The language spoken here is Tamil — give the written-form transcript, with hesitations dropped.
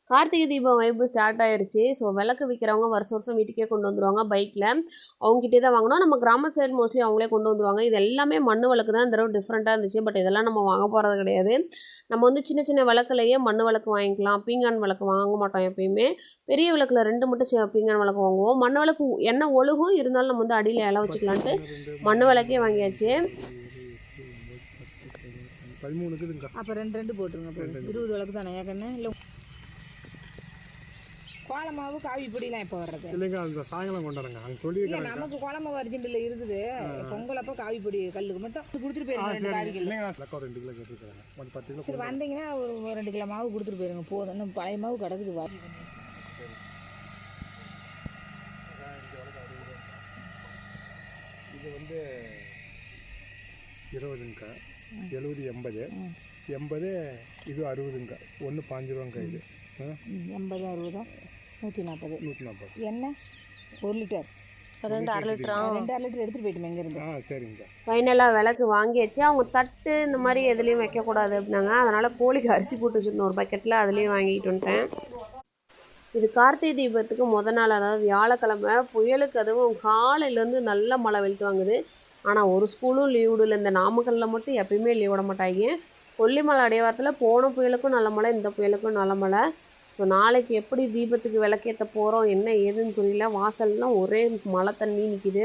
கார்த்திகை தீபம் வைப்பு ஸ்டார்ட் ஆயிடுச்சு. ஸோ விளக்கு விற்கிறவங்க வருஷம் வருஷம் வீட்டுக்கே கொண்டு வந்துடுவாங்க பைக்கில். அவங்ககிட்டே தான் வாங்கணும். நம்ம கிராம சைடு மோஸ்ட்லி அவங்களே கொண்டு வந்துடுவாங்க. இது எல்லாமே மண் விளக்கு தான். இந்த தடவை டிஃப்ரெண்ட்டாக இருந்துச்சு. பட் இதெல்லாம் நம்ம வாங்க போகிறது கிடையாது. நம்ம வந்து சின்ன சின்ன விளக்குலையே மண் விளக்கு வாங்கிக்கலாம். பீங்கான் விளக்கு வாங்க மாட்டோம் எப்பயுமே. பெரிய விளக்கில் 2 மட்டும் பீங்கான் விளக்கு வாங்குவோம். மண் விளக்கு எண்ணெய் ஒழுகும், இருந்தாலும் நம்ம வந்து அடியில் இலை வச்சுக்கலான்ட்டு மண் விளக்கே வாங்கியாச்சு. அப்போ 2 போட்டுருங்க. 20 விளக்கு தானே ஏற்கனவே. இல்லை கோலமாவு காவி பொடியெலாம் எப்போ வர்றது? இல்லைங்க, அந்த சாயங்காலம் கொண்டாடுங்க. அங்கே சொல்லி நமக்கு கோலமாவு அர்ஜென்ட்டில் இருக்குது. பொங்கல் அப்போ காவி பொடி கல்லுக்கு மட்டும் கொடுத்துட்டு போயிருங்க. 2 காவிகள் இல்லைங்க, 2 கிலோ கேட்டுருக்காங்க. 10 கிலோ சரி, வந்தீங்கன்னா ஒரு 2 கிலோ மாவு கொடுத்துட்டு போயிருங்க. போதும், இன்னும் பழைய மாவு கிடக்குது. இது வந்து 20ங்க, 70 80 80, இது 60ங்க. 1 5 ரூபாங்க. இது 80 60 140. எண்ணெய் 1 லிட்டர், 2 1/2 லிட்டர். 2 1/2 லிட்டர் எடுத்துகிட்டு போயிட்டு இங்கேருந்து. சரிங்க. ஃபைனலாக விளக்கு வாங்கியாச்சு. அவங்க தட்டு இந்த மாதிரி எதுலேயும் வைக்கக்கூடாது அப்படின்னாங்க. அதனால் கோழிக்கு அரிசி போட்டு வச்சுருந்தோம் ஒரு பக்கெட்டில். அதுலேயும் வாங்கிட்டு வந்துட்டேன். இது கார்த்திகை தீபத்துக்கு முதல் நாள், அதாவது வியாழக்கிழமை. புயலுக்கு அதுவும் காலையிலேருந்து நல்ல மழை வெளுத்து வாங்குது. ஆனால் ஒரு ஸ்கூலும் லீவ் விடல. இந்த நாமக்கல்லில் மட்டும் எப்பயுமே லீவ் விட மாட்டாங்க. கொல்லிமலை அடைவாரத்தில் போன புயலுக்கும் நல்ல மழை, இந்த புயலுக்கும் நல்ல மழை. ஸோ நாளைக்கு எப்படி தீபத்துக்கு விளக்கேற்ற போகிறோம், என்ன ஏதுன்னு புரியல. வாசல்லாம் ஒரே மழை தண்ணி நிற்கிது.